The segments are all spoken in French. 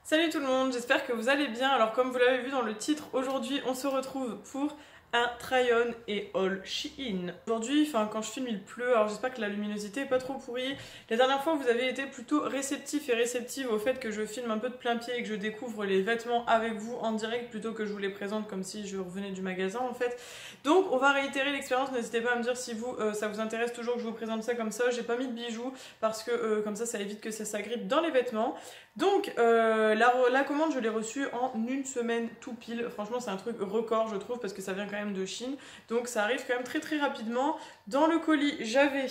Salut tout le monde, j'espère que vous allez bien. Alors comme vous l'avez vu dans le titre, aujourd'hui on se retrouve pour un try-on et haul Shein. Aujourd'hui, quand je filme il pleut, alors j'espère que la luminosité est pas trop pourrie. La dernière fois vous avez été plutôt réceptifs et réceptives au fait que je filme un peu de plein pied et que je découvre les vêtements avec vous en direct plutôt que je vous les présente comme si je revenais du magasin en fait. Donc on va réitérer l'expérience, n'hésitez pas à me dire si vous ça vous intéresse toujours que je vous présente ça comme ça. J'ai pas mis de bijoux parce que comme ça évite que ça s'agrippe dans les vêtements. Donc la commande je l'ai reçue en une semaine tout pile. Franchement c'est un truc record je trouve parce que ça vient quand même de Chine. Donc ça arrive quand même très rapidement. Dans le colis j'avais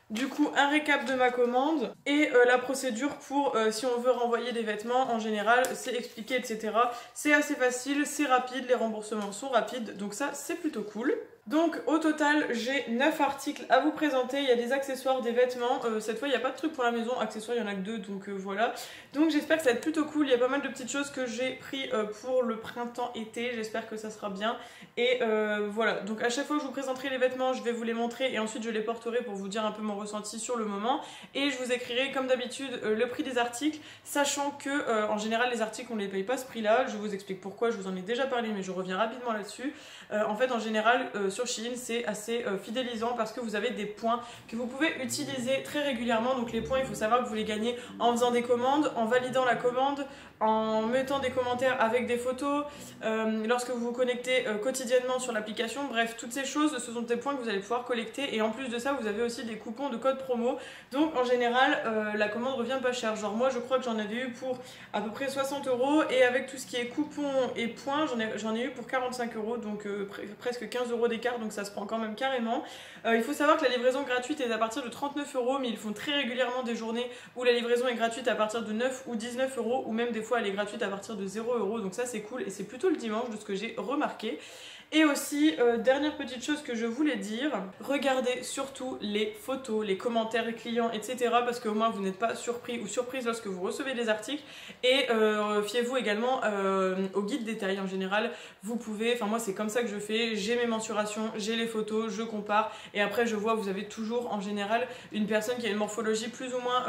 du coup un récap de ma commande et la procédure pour si on veut renvoyer des vêtements en général, c'est expliqué etc. C'est assez facile, c'est rapide, les remboursements sont rapides donc ça c'est plutôt cool. Donc au total j'ai 9 articles à vous présenter, il y a des accessoires, des vêtements, cette fois il n'y a pas de trucs pour la maison, accessoires il n'y en a que 2 donc voilà. Donc j'espère que ça va être plutôt cool, il y a pas mal de petites choses que j'ai pris pour le printemps-été, j'espère que ça sera bien. Et voilà, donc à chaque fois que je vous présenterai les vêtements je vais vous les montrer et ensuite je les porterai pour vous dire un peu mon ressenti sur le moment. Et je vous écrirai comme d'habitude le prix des articles, sachant que en général les articles on ne les paye pas ce prix là, je vous explique pourquoi, je vous en ai déjà parlé mais je reviens rapidement là-dessus. En fait en général sur Shein c'est assez fidélisant parce que vous avez des points que vous pouvez utiliser très régulièrement. Donc les points il faut savoir que vous les gagnez en faisant des commandes, en validant la commande, en mettant des commentaires avec des photos, lorsque vous vous connectez quotidiennement sur l'application. Bref, toutes ces choses, ce sont des points que vous allez pouvoir collecter et en plus de ça vous avez aussi des coupons de code promo. Donc en général la commande revient pas cher. Genre moi je crois que j'en avais eu pour à peu près 60 € et avec tout ce qui est coupons et points j'en ai eu pour 45 €, donc presque 15 € d'écart, donc ça se prend quand même carrément. Il faut savoir que la livraison gratuite est à partir de 39 €, mais ils font très régulièrement des journées où la livraison est gratuite à partir de 9 ou 19 € ou même des fois elle est gratuite à partir de 0 €, donc ça c'est cool et c'est plutôt le dimanche de ce que j'ai remarqué. Et aussi, dernière petite chose que je voulais dire, regardez surtout les photos, les commentaires clients, etc. parce qu'au moins vous n'êtes pas surpris ou surprise lorsque vous recevez des articles. Et fiez-vous également au guide détail en général. Vous pouvez, moi c'est comme ça que je fais, j'ai mes mensurations, j'ai les photos, je compare. Et après je vois, vous avez toujours en général une personne qui a une morphologie plus ou moins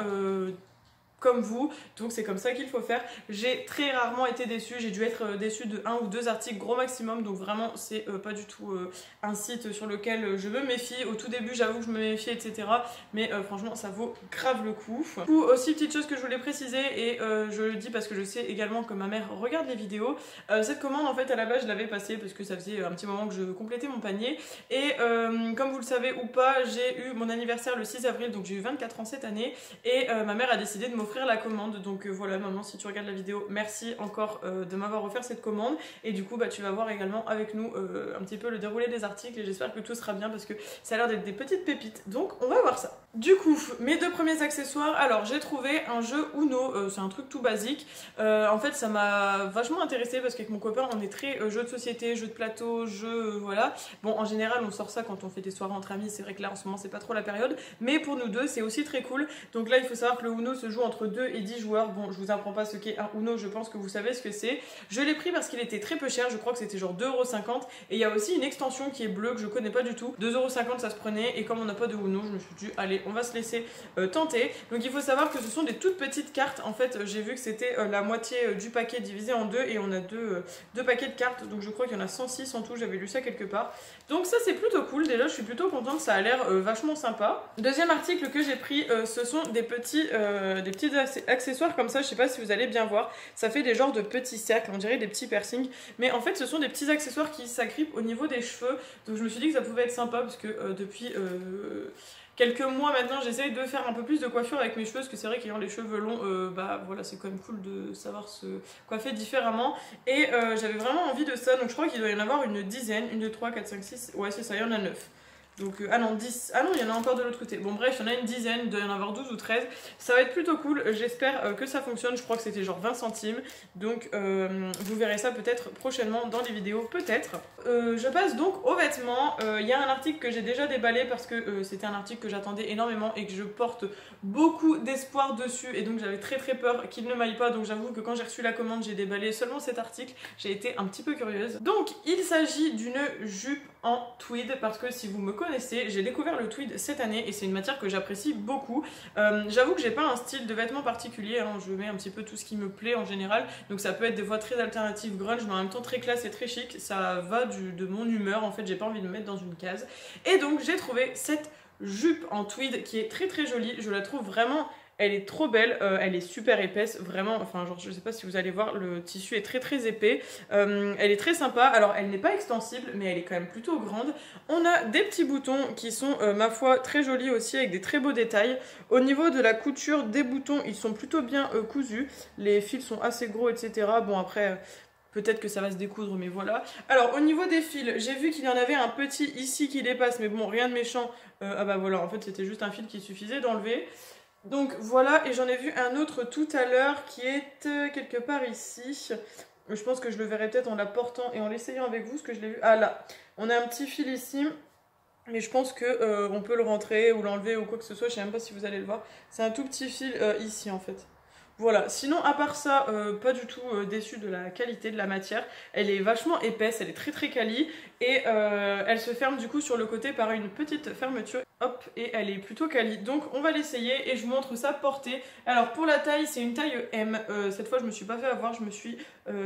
comme vous, donc c'est comme ça qu'il faut faire. J'ai très rarement été déçue, j'ai dû être déçue de 1 ou 2 articles gros maximum, donc vraiment c'est pas du tout un site sur lequel je me méfie. Au tout début j'avoue que je me méfiais etc, mais franchement ça vaut grave le coup. Aussi petite chose que je voulais préciser et je le dis parce que je sais également que ma mère regarde les vidéos, cette commande en fait à la base je l'avais passée parce que ça faisait un petit moment que je complétais mon panier et comme vous le savez ou pas, j'ai eu mon anniversaire le 6 avril, donc j'ai eu 24 ans cette année et ma mère a décidé de m'offrir la commande. Donc voilà maman, si tu regardes la vidéo, merci encore de m'avoir offert cette commande. Et du coup tu vas voir également avec nous un petit peu le déroulé des articles et j'espère que tout sera bien parce que ça a l'air d'être des petites pépites. Donc on va voir ça. Du coup mes 2 premiers accessoires, alors j'ai trouvé un jeu Uno, c'est un truc tout basique. En fait ça m'a vachement intéressée parce qu'avec mon copain on est très jeu de société, jeu de plateau, jeu voilà. Bon en général on sort ça quand on fait des soirées entre amis, c'est vrai que là en ce moment c'est pas trop la période, mais pour nous deux c'est aussi très cool. Donc là il faut savoir que le Uno se joue entre 2 et 10 joueurs. Bon je vous apprends pas ce qu'est un Uno, je pense que vous savez ce que c'est. Je l'ai pris parce qu'il était très peu cher, je crois que c'était genre 2,50 € et il y a aussi une extension qui est bleue que je connais pas du tout. 2,50 € ça se prenait et comme on n'a pas de Uno je me suis dit allez on va se laisser tenter. Donc il faut savoir que ce sont des toutes petites cartes. En fait j'ai vu que c'était la moitié du paquet divisé en 2 et on a deux paquets de cartes, donc je crois qu'il y en a 106 en tout, j'avais lu ça quelque part. Donc ça c'est plutôt cool, déjà je suis plutôt contente, ça a l'air vachement sympa. Deuxième article que j'ai pris, ce sont des petits accessoires comme ça, je sais pas si vous allez bien voir, ça fait des genres de petits cercles, on dirait des petits piercings, mais en fait ce sont des petits accessoires qui s'agrippent au niveau des cheveux, donc je me suis dit que ça pouvait être sympa parce que depuis quelques mois maintenant j'essaye de faire un peu plus de coiffure avec mes cheveux parce que c'est vrai qu'ayant les cheveux longs voilà c'est quand même cool de savoir se coiffer différemment et j'avais vraiment envie de ça, donc je crois qu'il doit y en avoir une dizaine, 1, 2, 3, 4, 5, 6, ouais c'est ça, il y en a 9. Donc, ah non, 10. Ah non, il y en a encore de l'autre côté. Bon, bref, il y en a une dizaine, il doit y en avoir 12 ou 13. Ça va être plutôt cool. J'espère que ça fonctionne. Je crois que c'était genre 20 centimes. Donc, vous verrez ça peut-être prochainement dans les vidéos. Peut-être. Je passe donc aux vêtements. Il y a un article que j'ai déjà déballé parce que c'était un article que j'attendais énormément et que je porte beaucoup d'espoir dessus. Et donc, j'avais très peur qu'il ne m'aille pas. Donc, j'avoue que quand j'ai reçu la commande, j'ai déballé seulement cet article. J'ai été un petit peu curieuse. Donc, il s'agit d'une jupe en tweed parce que si vous me connaissez, j'ai découvert le tweed cette année et c'est une matière que j'apprécie beaucoup. J'avoue que j'ai pas un style de vêtements particulier, hein. Je mets un petit peu tout ce qui me plaît en général, donc ça peut être des fois très alternative grunge mais en même temps très classe et très chic, ça va de mon humeur en fait, j'ai pas envie de me mettre dans une case. Et donc j'ai trouvé cette jupe en tweed qui est très très jolie, je la trouve vraiment... Elle est trop belle, elle est super épaisse, vraiment, enfin genre je sais pas si vous allez voir, le tissu est très très épais, elle est très sympa, alors elle n'est pas extensible mais elle est quand même plutôt grande. On a des petits boutons qui sont ma foi très jolis aussi avec des très beaux détails. Au niveau de la couture des boutons ils sont plutôt bien cousus, les fils sont assez gros etc. Bon après... peut-être que ça va se découdre, mais voilà. Alors, au niveau des fils, j'ai vu qu'il y en avait un petit ici qui dépasse, mais bon, rien de méchant. Ah bah voilà, en fait, c'était juste un fil qui suffisait d'enlever. Donc voilà, et j'en ai vu un autre tout à l'heure qui est quelque part ici. Je pense que je le verrai peut-être en la portant et en l'essayant avec vous, parce que je l'ai vu. Ah là, on a un petit fil ici, mais je pense que on peut le rentrer ou l'enlever ou quoi que ce soit, je sais même pas si vous allez le voir. C'est un tout petit fil ici en fait. Voilà, sinon à part ça, pas du tout déçue de la qualité de la matière. Elle est vachement épaisse, elle est très très quali et elle se ferme du coup sur le côté par une petite fermeture. Hop, et elle est plutôt quali. Donc on va l'essayer et je vous montre ça portée. Alors pour la taille, c'est une taille M. Cette fois je me suis pas fait avoir,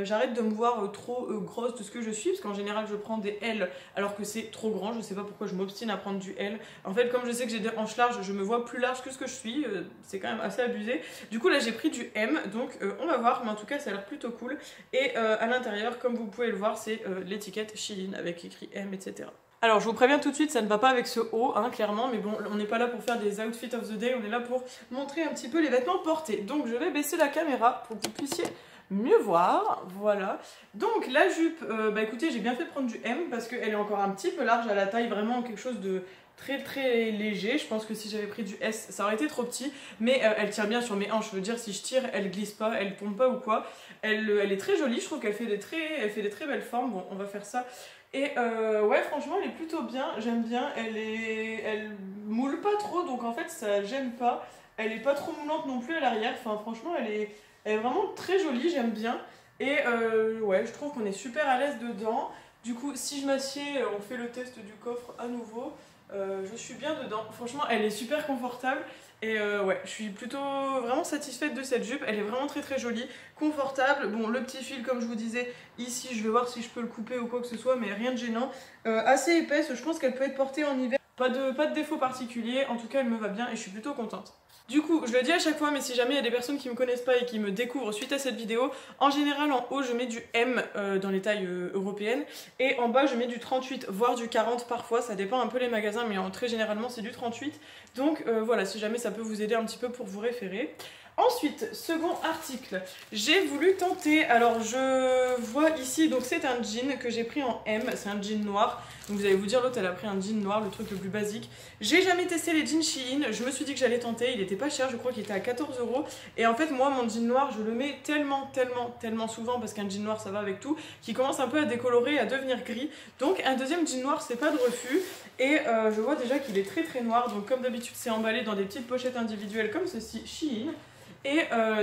j'arrête de me voir trop grosse de ce que je suis parce qu'en général je prends des L alors que c'est trop grand. Je sais pas pourquoi je m'obstine à prendre du L. En fait comme je sais que j'ai des hanches larges, je me vois plus large que ce que je suis. C'est quand même assez abusé. Du coup là j'ai pris du M, donc on va voir, mais en tout cas ça a l'air plutôt cool. Et à l'intérieur, comme vous pouvez le voir, c'est l'étiquette Shein avec écrit M, etc. Alors je vous préviens tout de suite, ça ne va pas avec ce haut, hein, clairement, mais bon, on n'est pas là pour faire des outfits of the day, on est là pour montrer un petit peu les vêtements portés. Donc je vais baisser la caméra pour que vous puissiez mieux voir, voilà. Donc la jupe, bah écoutez, j'ai bien fait de prendre du M parce qu'elle est encore un petit peu large à la taille, vraiment quelque chose de très très léger. Je pense que si j'avais pris du S, ça aurait été trop petit, mais elle tient bien sur mes hanches. Je veux dire, si je tire, elle glisse pas, elle tombe pas ou quoi. Elle est très jolie, je trouve qu'elle fait des très belles formes. Bon, on va faire ça. Et ouais, franchement, elle est plutôt bien, j'aime bien. Elle moule pas trop, donc en fait, ça gêne pas. Elle est pas trop moulante non plus à l'arrière. Enfin, franchement, elle est vraiment très jolie, j'aime bien. Et ouais, je trouve qu'on est super à l'aise dedans. Du coup, si je m'assieds, on fait le test du coffre à nouveau. Je suis bien dedans. Franchement, elle est super confortable. Et ouais, je suis plutôt vraiment satisfaite de cette jupe. Elle est vraiment très très jolie, confortable. Bon, le petit fil, comme je vous disais, ici, je vais voir si je peux le couper ou quoi que ce soit, mais rien de gênant. Assez épaisse, je pense qu'elle peut être portée en hiver. Pas de défaut particulier, en tout cas, elle me va bien et je suis plutôt contente. Du coup, je le dis à chaque fois, mais si jamais il y a des personnes qui me connaissent pas et qui me découvrent suite à cette vidéo, en général en haut je mets du M dans les tailles européennes et en bas je mets du 38 voire du 40 parfois, ça dépend un peu les magasins mais très généralement c'est du 38. Donc voilà, si jamais ça peut vous aider un petit peu pour vous référer. Ensuite, second article, j'ai voulu tenter, alors je vois ici, donc c'est un jean que j'ai pris en M, c'est un jean noir, donc vous allez vous dire l'autre elle a pris un jean noir, le truc le plus basique. J'ai jamais testé les jeans Shein, je me suis dit que j'allais tenter, il était pas cher, je crois qu'il était à 14 €, et en fait moi mon jean noir je le mets tellement souvent, parce qu'un jean noir ça va avec tout, qu'il commence un peu à décolorer, à devenir gris, donc un deuxième jean noir c'est pas de refus, et je vois déjà qu'il est très noir, donc comme d'habitude c'est emballé dans des petites pochettes individuelles comme ceci, Shein. Et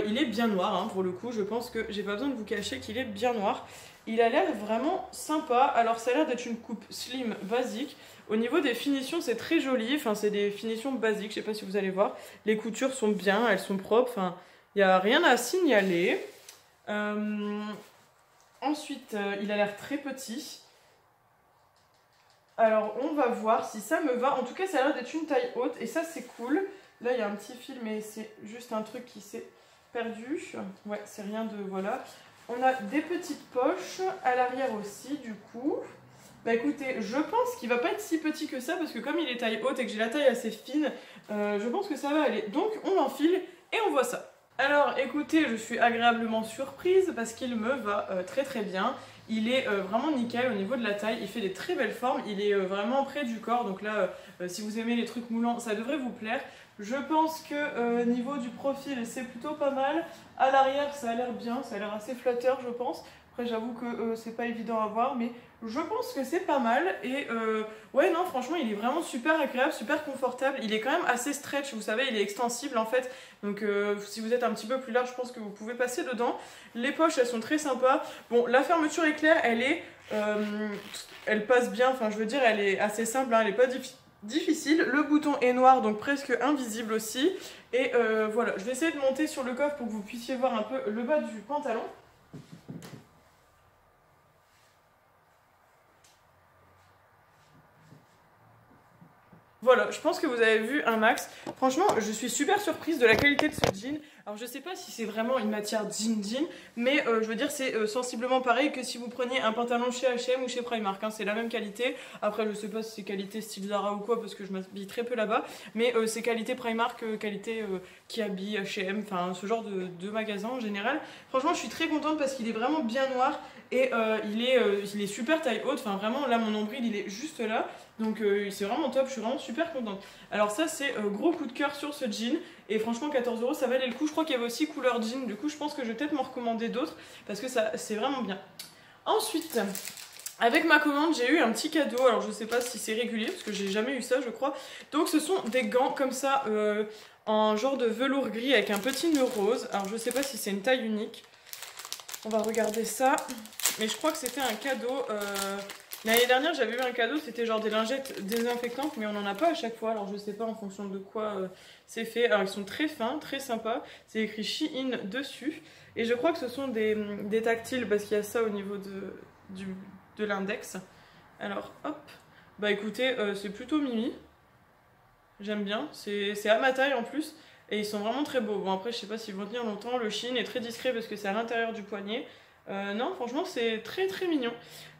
il est bien noir, hein, pour le coup, je pense que j'ai pas besoin de vous cacher qu'il est bien noir. Il a l'air vraiment sympa, alors ça a l'air d'être une coupe slim basique. Au niveau des finitions, c'est très joli, enfin c'est des finitions basiques, je sais pas si vous allez voir. Les coutures sont bien, elles sont propres, enfin il n'y a rien à signaler. Ensuite, il a l'air très petit. Alors on va voir si ça me va, en tout cas ça a l'air d'être une taille haute et ça c'est cool. Là, il y a un petit fil, mais c'est juste un truc qui s'est perdu. Ouais, c'est rien de... Voilà. On a des petites poches à l'arrière aussi, du coup. Bah écoutez, je pense qu'il va pas être si petit que ça, parce que comme il est taille haute et que j'ai la taille assez fine, je pense que ça va aller. Donc, on l'enfile et on voit ça. Alors, écoutez, je suis agréablement surprise parce qu'il me va très bien. Il est vraiment nickel au niveau de la taille, il fait des très belles formes, il est vraiment près du corps, donc là, si vous aimez les trucs moulants, ça devrait vous plaire. Je pense que niveau du profil, c'est plutôt pas mal. À l'arrière, ça a l'air bien, ça a l'air assez flatteur, je pense. Après j'avoue que c'est pas évident à voir, mais je pense que c'est pas mal. Et ouais non franchement il est vraiment super agréable, super confortable. Il est quand même assez stretch, vous savez, il est extensible en fait. Donc si vous êtes un petit peu plus large, je pense que vous pouvez passer dedans. Les poches elles sont très sympas. Bon la fermeture éclair elle passe bien, enfin je veux dire elle est assez simple, hein, elle est pas difficile. Le bouton est noir donc presque invisible aussi. Et voilà, je vais essayer de monter sur le coffre pour que vous puissiez voir un peu le bas du pantalon. Voilà, je pense que vous avez vu un max. Franchement, je suis super surprise de la qualité de ce jean. Alors je sais pas si c'est vraiment une matière jean, mais je veux dire c'est sensiblement pareil que si vous preniez un pantalon chez H&M ou chez Primark, hein, c'est la même qualité. Après je sais pas si c'est qualité style Zara ou quoi parce que je m'habille très peu là-bas, mais c'est qualité Primark, qualité qui habille H&M, enfin ce genre de magasin en général. Franchement je suis très contente parce qu'il est vraiment bien noir et il est super taille haute, enfin vraiment là mon nombril il est juste là. Donc c'est vraiment top, je suis vraiment super contente. Alors ça c'est gros coup de cœur sur ce jean. Et franchement 14 € ça valait le coup. Je crois qu'il y avait aussi couleur jean. Du coup je pense que je vais peut-être m'en recommander d'autres. Parce que ça c'est vraiment bien. Ensuite, avec ma commande j'ai eu un petit cadeau. Alors je sais pas si c'est régulier parce que j'ai jamais eu ça je crois. Donc ce sont des gants comme ça en genre de velours gris avec un petit nœud rose. Alors je sais pas si c'est une taille unique. On va regarder ça. Mais je crois que c'était un cadeau... L'année dernière, j'avais eu un cadeau, c'était genre des lingettes désinfectantes, mais on n'en a pas à chaque fois, alors je sais pas en fonction de quoi c'est fait. Alors ils sont très fins, très sympas, c'est écrit Shein dessus, et je crois que ce sont des tactiles, parce qu'il y a ça au niveau de l'index. Alors hop, bah écoutez, c'est plutôt mimi, j'aime bien, c'est à ma taille en plus, et ils sont vraiment très beaux. Bon après, je sais pas s'ils vont tenir longtemps, le Shein est très discret parce que c'est à l'intérieur du poignet. Non, franchement, c'est très très mignon.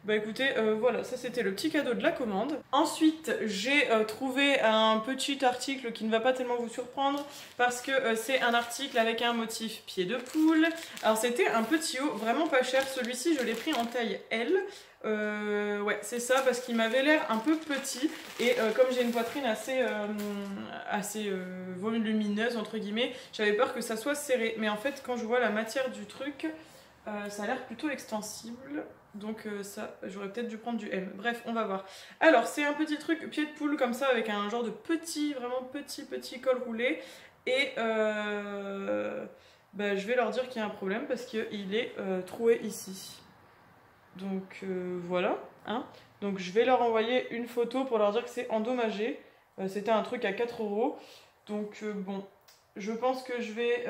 Bah écoutez, voilà, ça c'était le petit cadeau de la commande. Ensuite, j'ai trouvé un petit article qui ne va pas tellement vous surprendre parce que c'est un article avec un motif pied de poule. Alors c'était un petit haut vraiment pas cher. Celui-ci, je l'ai pris en taille L. Ouais, c'est ça parce qu'il m'avait l'air un peu petit et comme j'ai une poitrine assez volumineuse entre guillemets, j'avais peur que ça soit serré. Mais en fait, quand je vois la matière du truc, ça a l'air plutôt extensible, donc ça, j'aurais peut-être dû prendre du M. Bref, on va voir. Alors, c'est un petit truc pied de poule comme ça, avec un genre de vraiment petit col roulé. Et bah, je vais leur dire qu'il y a un problème parce qu'il est troué ici. Donc voilà, hein. Donc je vais leur envoyer une photo pour leur dire que c'est endommagé. C'était un truc à 4 €. Donc bon, je pense que je vais...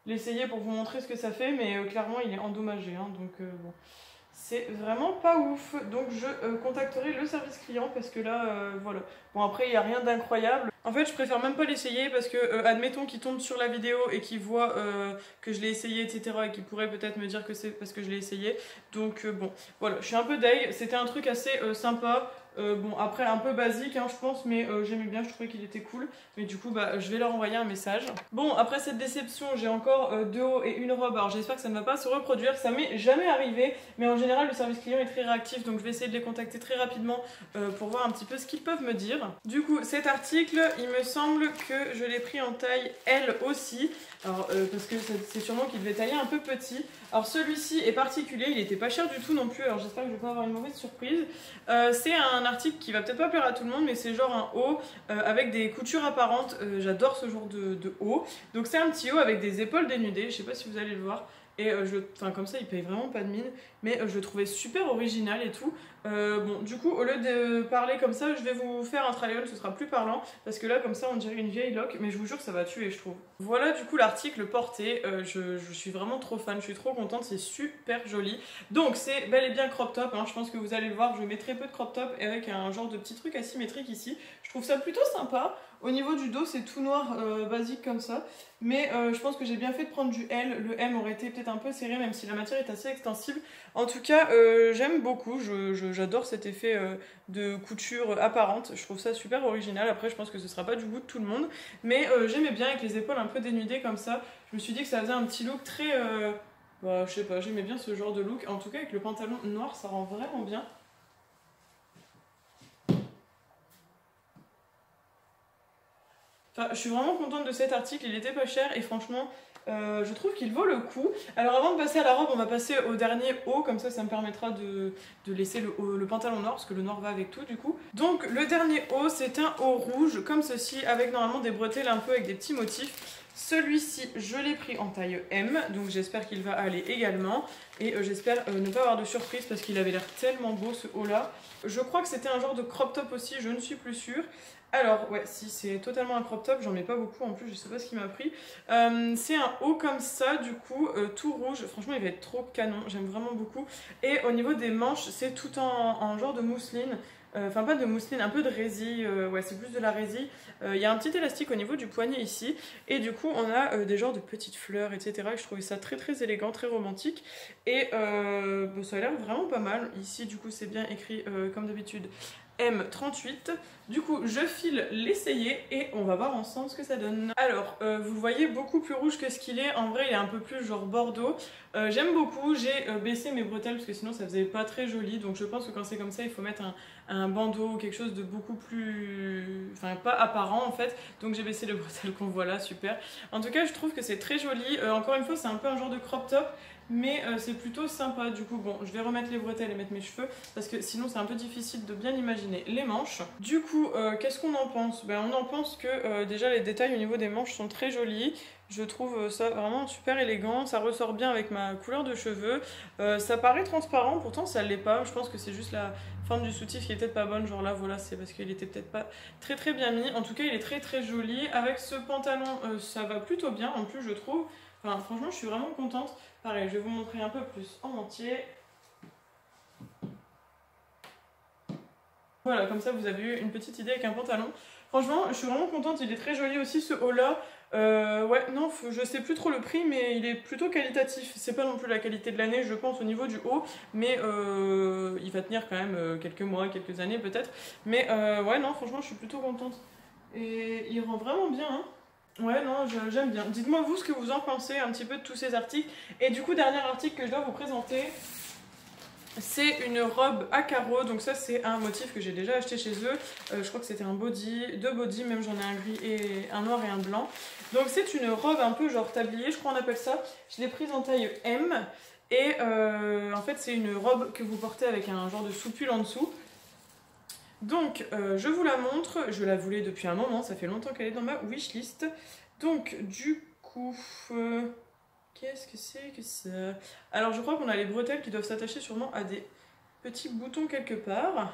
l'essayer pour vous montrer ce que ça fait, mais clairement il est endommagé, hein, donc bon, c'est vraiment pas ouf. Donc je contacterai le service client parce que là, voilà. Bon après il n'y a rien d'incroyable. En fait je préfère même pas l'essayer parce que admettons qu'il tombe sur la vidéo et qu'il voit que je l'ai essayé etc. et qu'il pourrait peut-être me dire que c'est parce que je l'ai essayé. Donc bon, voilà, je suis un peu deg, c'était un truc assez sympa. Bon après un peu basique hein, je pense mais j'aimais bien, je trouvais qu'il était cool mais du coup bah je vais leur envoyer un message. Bon après cette déception j'ai encore deux hauts et une robe, alors j'espère que ça ne va pas se reproduire, ça m'est jamais arrivé mais en général le service client est très réactif donc je vais essayer de les contacter très rapidement pour voir un petit peu ce qu'ils peuvent me dire. Du coup cet article il me semble que je l'ai pris en taille L aussi, alors parce que c'est sûrement qu'il devait tailler un peu petit. Alors celui-ci est particulier, il était pas cher du tout non plus, alors j'espère que je vais pas avoir une mauvaise surprise. C'est un article qui va peut-être pas plaire à tout le monde mais c'est genre un haut avec des coutures apparentes, j'adore ce genre de haut. Donc c'est un petit haut avec des épaules dénudées, je sais pas si vous allez le voir. Et enfin comme ça il paye vraiment pas de mine, mais je le trouvais super original et tout. Bon du coup au lieu de parler comme ça je vais vous faire un try-on, ce sera plus parlant parce que là comme ça on dirait une vieille loque, mais je vous jure ça va tuer je trouve. Voilà du coup l'article porté, je suis vraiment trop fan, je suis trop contente, c'est super joli. Donc c'est bel et bien crop top, hein. Je pense que vous allez le voir, je mets très peu de crop top avec un genre de petit truc asymétrique ici. Je trouve ça plutôt sympa. Au niveau du dos c'est tout noir basique comme ça, mais je pense que j'ai bien fait de prendre du L, le M aurait été peut-être un peu serré même si la matière est assez extensible. En tout cas j'aime beaucoup, j'adore cet effet de couture apparente, je trouve ça super original. Après je pense que ce sera pas du goût de tout le monde, mais j'aimais bien avec les épaules un peu dénudées comme ça, je me suis dit que ça faisait un petit look très... bah je sais pas, j'aimais bien ce genre de look, en tout cas avec le pantalon noir ça rend vraiment bien. Enfin, je suis vraiment contente de cet article, il était pas cher et franchement Je trouve qu'il vaut le coup. Alors avant de passer à la robe, on va passer au dernier haut, comme ça me permettra de laisser le pantalon noir, parce que le noir va avec tout du coup. Donc le dernier haut, c'est un haut rouge, comme ceci, avec normalement des bretelles un peu avec des petits motifs. Celui-ci, je l'ai pris en taille M, donc j'espère qu'il va aller également. Et j'espère ne pas avoir de surprise, parce qu'il avait l'air tellement beau ce haut-là. Je crois que c'était un genre de crop top aussi, je ne suis plus sûre. Alors, ouais, si c'est totalement un crop top, j'en mets pas beaucoup en plus, je sais pas ce qu'il m'a pris. C'est un haut comme ça, du coup, tout rouge. Franchement, il va être trop canon, j'aime vraiment beaucoup. Et au niveau des manches, c'est tout en genre de mousseline. Enfin, pas de mousseline, un peu de résille. Ouais, c'est plus de la résille. Il y a un petit élastique au niveau du poignet ici. Et du coup, on a des genres de petites fleurs, etc. Et je trouvais ça très très élégant, très romantique. Et ça a l'air vraiment pas mal. Ici, du coup, c'est bien écrit comme d'habitude. M38. Du coup, je file l'essayer et on va voir ensemble ce que ça donne. Alors, vous le voyez beaucoup plus rouge que ce qu'il est. En vrai, il est un peu plus genre bordeaux. J'aime beaucoup. J'ai baissé mes bretelles parce que sinon ça faisait pas très joli. Donc je pense que quand c'est comme ça, il faut mettre un bandeau ou quelque chose de beaucoup plus... Enfin, pas apparent en fait. Donc j'ai baissé les bretelles qu'on voit là, super. En tout cas, je trouve que c'est très joli. Encore une fois, c'est un peu un genre de crop top. Mais c'est plutôt sympa. Du coup, bon, je vais remettre les bretelles et mettre mes cheveux parce que sinon c'est un peu difficile de bien imaginer les manches. Du coup, qu'est-ce qu'on en pense? Ben, on en pense que déjà les détails au niveau des manches sont très jolis. Je trouve ça vraiment super élégant, ça ressort bien avec ma couleur de cheveux. Ça paraît transparent, pourtant ça l'est pas. Je pense que c'est juste la forme du soutif qui est peut-être pas bonne. Genre là, voilà, c'est parce qu'il était peut-être pas très très bien mis. En tout cas, il est très très joli. Avec ce pantalon, ça va plutôt bien en plus, je trouve. Enfin, franchement, je suis vraiment contente. Pareil, je vais vous montrer un peu plus en entier. Voilà, comme ça vous avez eu une petite idée avec un pantalon. Franchement, je suis vraiment contente, il est très joli aussi ce haut-là. Ouais, non, je sais plus trop le prix, mais il est plutôt qualitatif. C'est pas non plus la qualité de l'année, je pense, au niveau du haut, mais il va tenir quand même quelques mois, quelques années peut-être. Mais ouais, non, franchement, je suis plutôt contente. Et il rend vraiment bien, hein. Ouais, non, j'aime bien. Dites-moi vous ce que vous en pensez un petit peu de tous ces articles. Et du coup, dernier article que je dois vous présenter, c'est une robe à carreaux. Donc ça, c'est un motif que j'ai déjà acheté chez eux. Je crois que c'était un body, deux body, même j'en ai un gris et un noir et un blanc. Donc c'est une robe un peu genre tablier, je crois on appelle ça. Je l'ai prise en taille M. Et en fait, c'est une robe que vous portez avec un genre de soupule en dessous. Donc, je vous la montre, je la voulais depuis un moment, ça fait longtemps qu'elle est dans ma wishlist. Donc, du coup, qu'est-ce que c'est que ça? Alors, je crois qu'on a les bretelles qui doivent s'attacher sûrement à des petits boutons quelque part.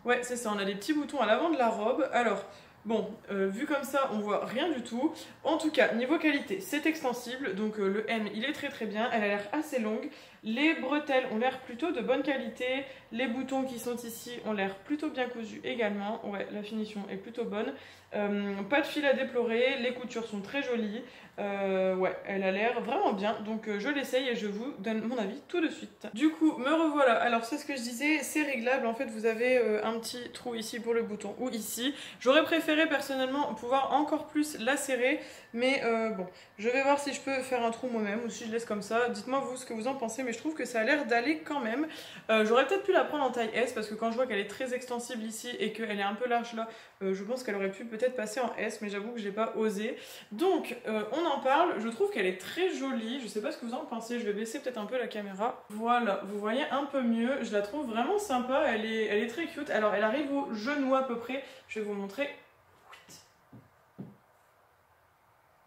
Ouais, c'est ça, on a des petits boutons à l'avant de la robe. Alors, bon, vu comme ça, on voit rien du tout. En tout cas, niveau qualité, c'est extensible, donc le M, il est très très bien. Elle a l'air assez longue. Les bretelles ont l'air plutôt de bonne qualité. Les boutons qui sont ici ont l'air plutôt bien cousus également. Ouais, la finition est plutôt bonne. Pas de fil à déplorer, les coutures sont très jolies. Ouais, elle a l'air vraiment bien. Donc je l'essaye et je vous donne mon avis tout de suite. Du coup, me revoilà. Alors c'est ce que je disais, c'est réglable. En fait, vous avez un petit trou ici pour le bouton ou ici. J'aurais préféré personnellement pouvoir encore plus la serrer. Mais bon, je vais voir si je peux faire un trou moi-même ou si je laisse comme ça. Dites-moi vous ce que vous en pensez, mais je trouve que ça a l'air d'aller quand même. J'aurais peut-être pu la prendre en taille S parce que quand je vois qu'elle est très extensible ici et qu'elle est un peu large là, je pense qu'elle aurait pu peut-être passer en S, mais j'avoue que je n'ai pas osé. Donc, on en parle. Je trouve qu'elle est très jolie. Je sais pas ce que vous en pensez. Je vais baisser peut-être un peu la caméra. Voilà, vous voyez un peu mieux. Je la trouve vraiment sympa. Elle est très cute. Alors, elle arrive au genou à peu près. Je vais vous montrer.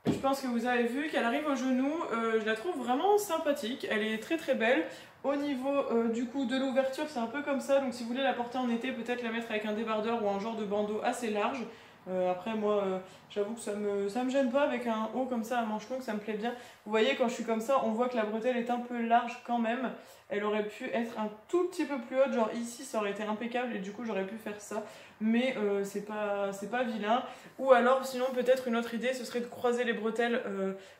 Je pense que vous avez vu qu'elle arrive au genou, je la trouve vraiment sympathique, elle est très très belle. Au niveau du coup de l'ouverture, c'est un peu comme ça, donc si vous voulez la porter en été, peut-être la mettre avec un débardeur ou un genre de bandeau assez large. Après moi, j'avoue que ça me gêne pas avec un haut comme ça à manches longues, ça me plaît bien. Vous voyez, quand je suis comme ça, on voit que la bretelle est un peu large quand même. Elle aurait pu être un tout petit peu plus haute, genre ici ça aurait été impeccable et du coup j'aurais pu faire ça. Mais c'est pas vilain. Ou alors sinon peut-être une autre idée, ce serait de croiser les bretelles,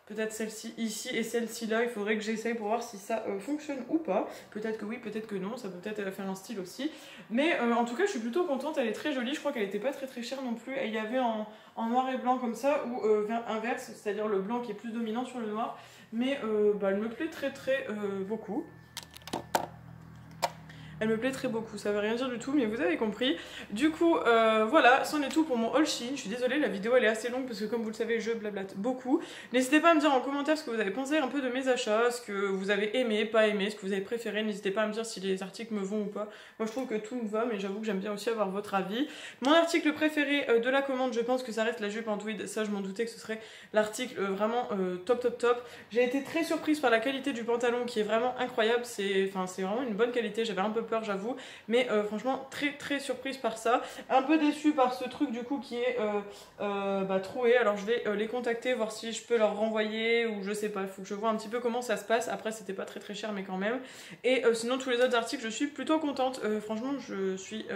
peut-être celle-ci ici et celle-ci là. Il faudrait que j'essaye pour voir si ça fonctionne ou pas. Peut-être que oui, peut-être que non, ça peut peut-être faire un style aussi. Mais en tout cas je suis plutôt contente, elle est très jolie. Je crois qu'elle était pas très très chère non plus. Et il y avait en noir et blanc comme ça, ou inverse, c'est-à-dire le blanc qui est plus dominant sur le noir. Mais elle me plaît très très beaucoup. elle me plaît très beaucoup, ça veut rien dire du tout mais vous avez compris. Du coup voilà, c'en est tout pour mon haul Shein. Je suis désolée, la vidéo elle est assez longue parce que comme vous le savez je blablate beaucoup. N'hésitez pas à me dire en commentaire ce que vous avez pensé un peu de mes achats, ce que vous avez aimé, pas aimé, ce que vous avez préféré. N'hésitez pas à me dire si les articles me vont ou pas. Moi je trouve que tout me va mais j'avoue que j'aime bien aussi avoir votre avis. Mon article préféré de la commande, je pense que ça reste la jupe en tweed. Ça je m'en doutais que ce serait l'article vraiment top. J'ai été très surprise par la qualité du pantalon qui est vraiment incroyable. C'est vraiment une bonne qualité, j'avais un peu peur j'avoue, mais franchement très surprise par ça. Un peu déçue par ce truc du coup qui est troué. Alors je vais les contacter, voir si je peux leur renvoyer ou je sais pas, il faut que je vois un petit peu comment ça se passe. Après c'était pas très cher mais quand même. Et sinon tous les autres articles je suis plutôt contente. Franchement je suis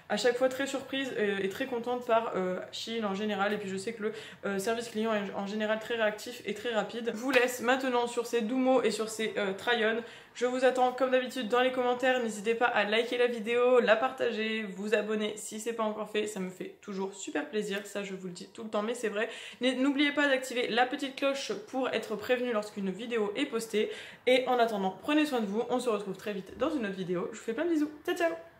à chaque fois très surprise et très contente par Shein en général. Et puis je sais que le service client est en général très réactif et très rapide. Je vous laisse maintenant sur ces doux mots et sur ces try-on. Je vous attends comme d'habitude dans les commentaires. N'hésitez pas à liker la vidéo, la partager, vous abonner si c'est pas encore fait. Ça me fait toujours super plaisir. Ça je vous le dis tout le temps mais c'est vrai. N'oubliez pas d'activer la petite cloche pour être prévenu lorsqu'une vidéo est postée. Et en attendant, prenez soin de vous. On se retrouve très vite dans une autre vidéo. Je vous fais plein de bisous. Ciao ciao.